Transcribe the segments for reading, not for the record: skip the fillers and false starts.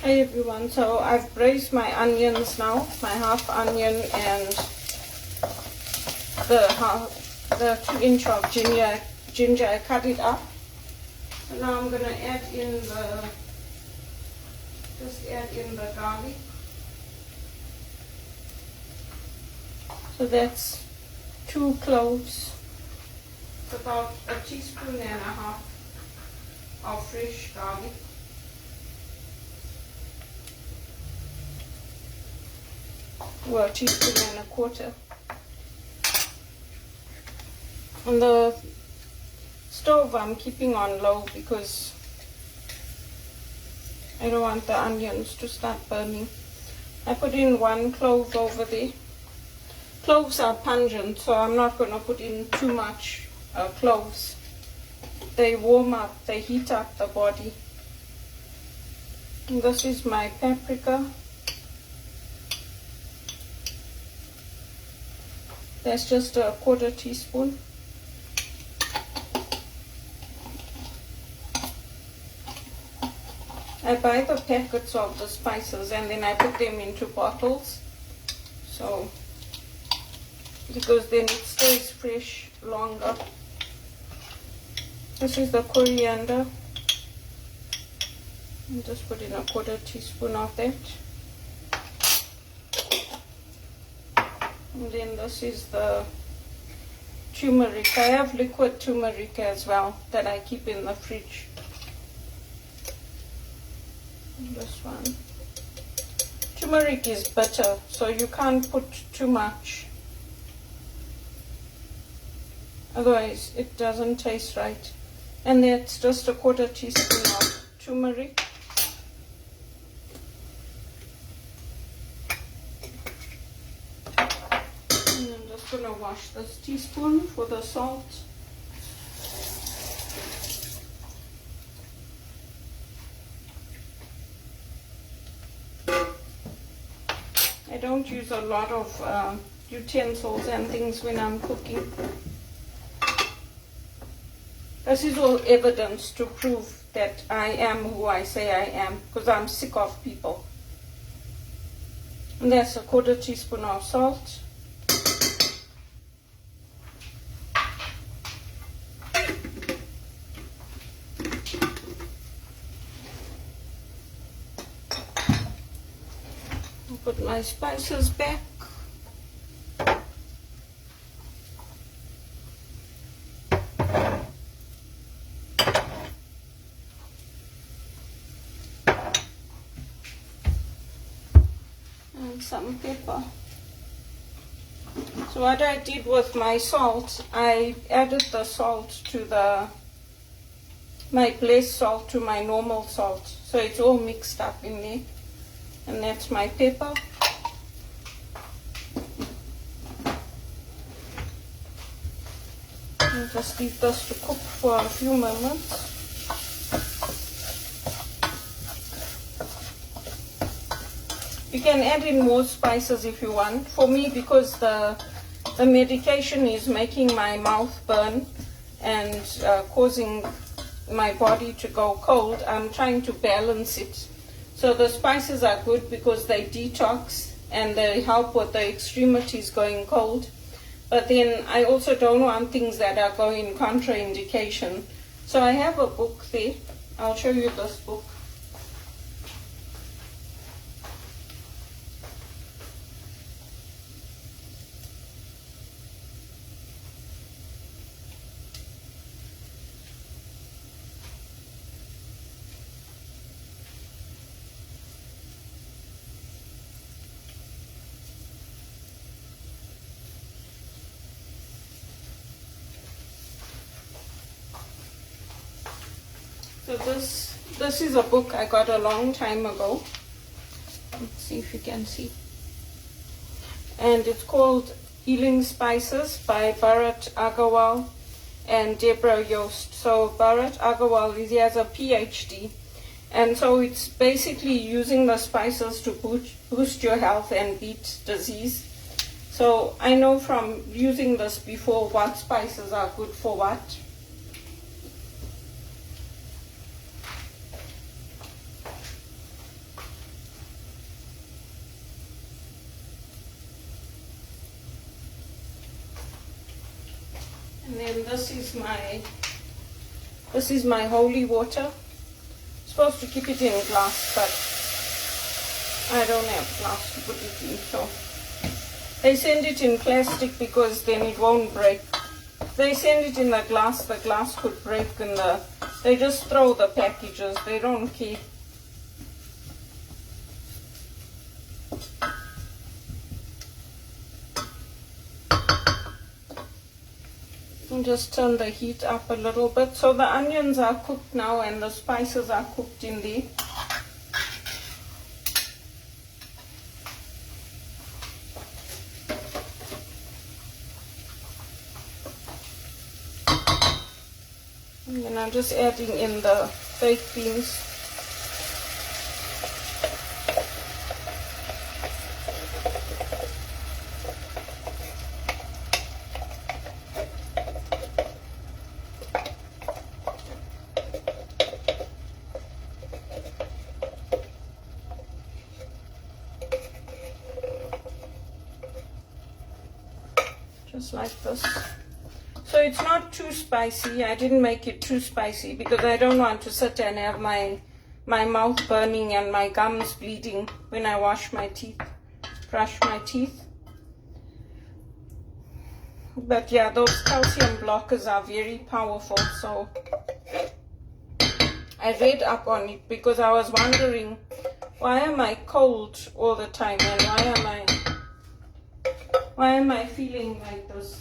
Hey everyone, so I've braised my onions now, my half onion and the 2-inch of ginger. I cut it up. And now I'm gonna add in the garlic. So that's 2 cloves. It's about a teaspoon and a half of fresh garlic. Well, a teaspoon and a quarter. On the stove I'm keeping on low because I don't want the onions to start burning. I put in 1 clove over there. Cloves are pungent, so I'm not going to put in too much cloves. They warm up, they heat up the body. And this is my paprika. That's just a 1/4 teaspoon. I buy the packets of the spices and then I put them into bottles. So, because then it stays fresh longer. This is the coriander. And just put in a 1/4 teaspoon of that. And then this is the turmeric. I have liquid turmeric as well that I keep in the fridge. And this one. Turmeric is bitter, so you can't put too much. Otherwise it doesn't taste right. And that's just a 1/4 teaspoon of turmeric. I'm going to wash this teaspoon for the salt. I don't use a lot of utensils and things when I'm cooking. This is all evidence to prove that I am who I say I am, because I'm sick of people. And that's a 1/4 teaspoon of salt. Put my spices back. And some pepper. So what I did with my salt, I added the salt to my blessed salt to my normal salt. So it's all mixed up in there. And that's my pepper. I'll just leave this to cook for a few moments. You can add in more spices if you want. For me, because the medication is making my mouth burn and causing my body to go cold, I'm trying to balance it. So the spices are good because they detox and they help with the extremities going cold. But then I also don't want things that are going contraindication. So I have a book there. I'll show you this book. So this is a book I got a long time ago. Let's see if you can see. And it's called Healing Spices by Bharat Agarwal and Deborah Yost. So Bharat Agarwal, he has a PhD. And so it's basically using the spices to boost your health and beat disease. So I know from using this before what spices are good for what. And then this is my holy water. I'm supposed to keep it in glass, but I don't have glass to put it in, so they send it in plastic because then it won't break. They send it in the glass could break, and they just throw the packages. They don't care. And just turn the heat up a little bit. So the onions are cooked now and the spices are cooked in there. And then I'm just adding in the baked beans. Just like this. So it's not too spicy. I didn't make it too spicy because I don't want to sit and have my mouth burning and my gums bleeding when I wash my teeth, brush my teeth. But yeah, those calcium blockers are very powerful, so I read up on it because I was wondering, why am I cold all the time and why am I feeling like this?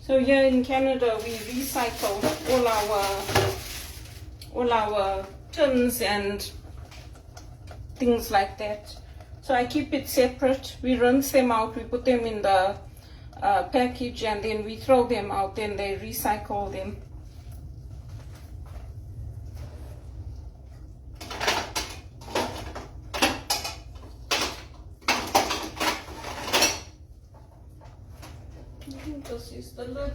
So here in Canada, we recycle all our tins and things like that. So I keep it separate. We rinse them out. We put them in the package, and then we throw them out. Then they recycle them. I think this is the lid.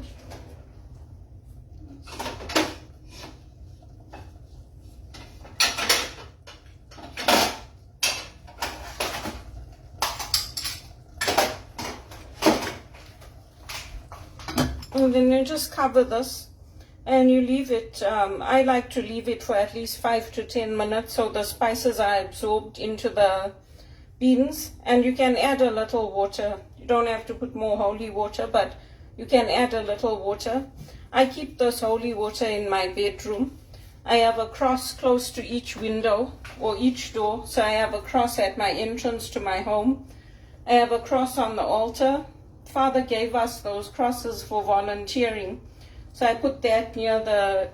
And then you just cover this and you leave it. I like to leave it for at least 5 to 10 minutes so the spices are absorbed into the beans. And you can add a little water. You don't have to put more holy water, but you can add a little water. I keep this holy water in my bedroom. I have a cross close to each window or each door. So I have a cross at my entrance to my home. I have a cross on the altar. Father gave us those crosses for volunteering. So I put that near the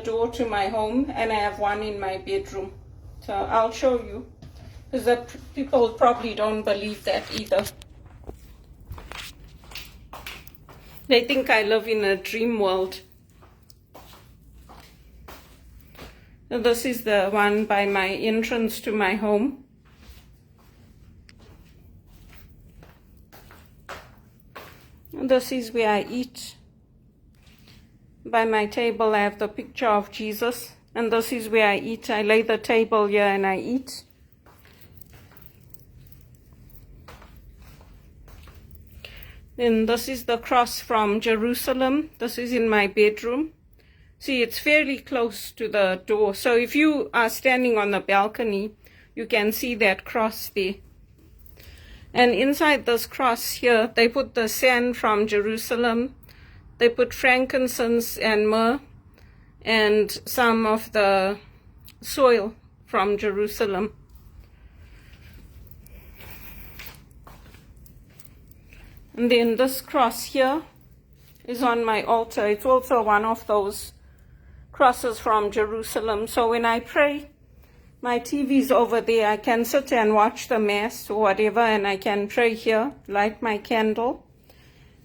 door to my home, and I have one in my bedroom. So I'll show you, because the people probably don't believe that either. They think I live in a dream world. So this is the one by my entrance to my home. And this is where I eat. By my table I have the picture of Jesus, and this is where I eat. I lay the table here and I eat. Then this is the cross from Jerusalem. This is in my bedroom. See, it's fairly close to the door. So if you are standing on the balcony, you can see that cross there. And inside this cross here, they put the sand from Jerusalem. They put frankincense and myrrh and some of the soil from Jerusalem. And then this cross here is on my altar. It's also one of those crosses from Jerusalem. So when I pray, my TV's over there. I can sit and watch the Mass or whatever, and I can pray here, light my candle.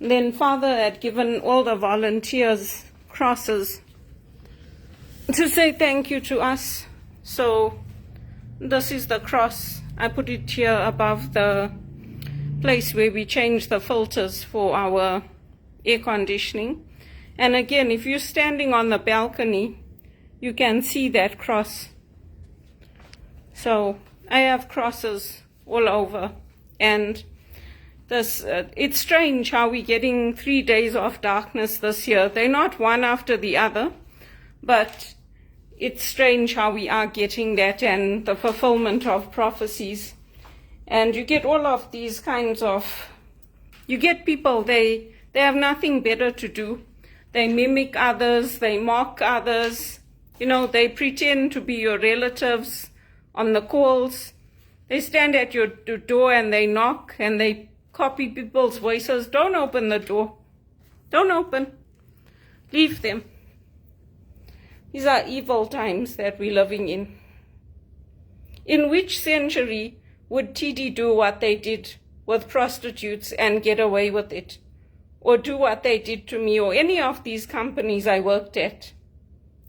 And then Father had given all the volunteers crosses to say thank you to us. So this is the cross. I put it here above the place where we change the filters for our air conditioning. And again, if you're standing on the balcony, you can see that cross. So I have crosses all over. And this, it's strange how we're getting 3 days of darkness this year. They're not one after the other, but it's strange how we are getting that and the fulfillment of prophecies. And you get all of these kinds of, you get people, they have nothing better to do. They mimic others, they mock others, they pretend to be your relatives on the calls. They stand at your door and they knock and they copy people's voices. Don't open the door. Don't open. Leave them. These are evil times that we're living in. In which century would TD do what they did with prostitutes and get away with it? Or do what they did to me or any of these companies I worked at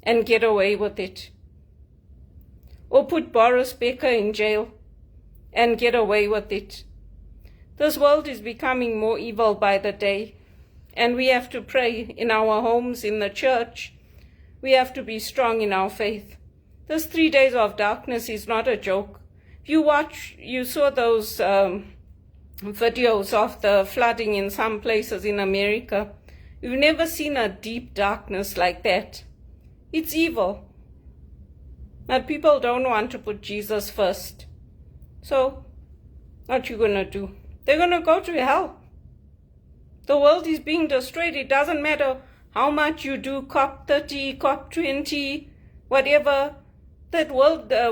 and get away with it? Or put Boris Becker in jail and get away with it? This world is becoming more evil by the day, and we have to pray in our homes, in the church. We have to be strong in our faith. This 3 days of darkness is not a joke. If you saw those videos of the flooding in some places in America. You've never seen a deep darkness like that. It's evil. But people don't want to put Jesus first. So, what you gonna do? They're gonna go to hell. The world is being destroyed. It doesn't matter how much you do COP30, COP20, whatever. The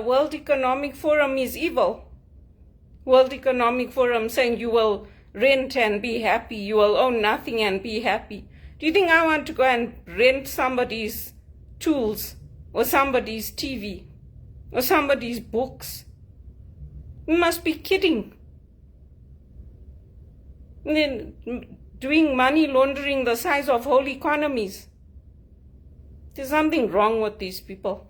World Economic Forum is evil. World Economic Forum saying you will rent and be happy, you will own nothing and be happy. Do you think I want to go and rent somebody's tools or somebody's TV or somebody's books? You must be kidding. And then doing money laundering the size of whole economies. There's something wrong with these people.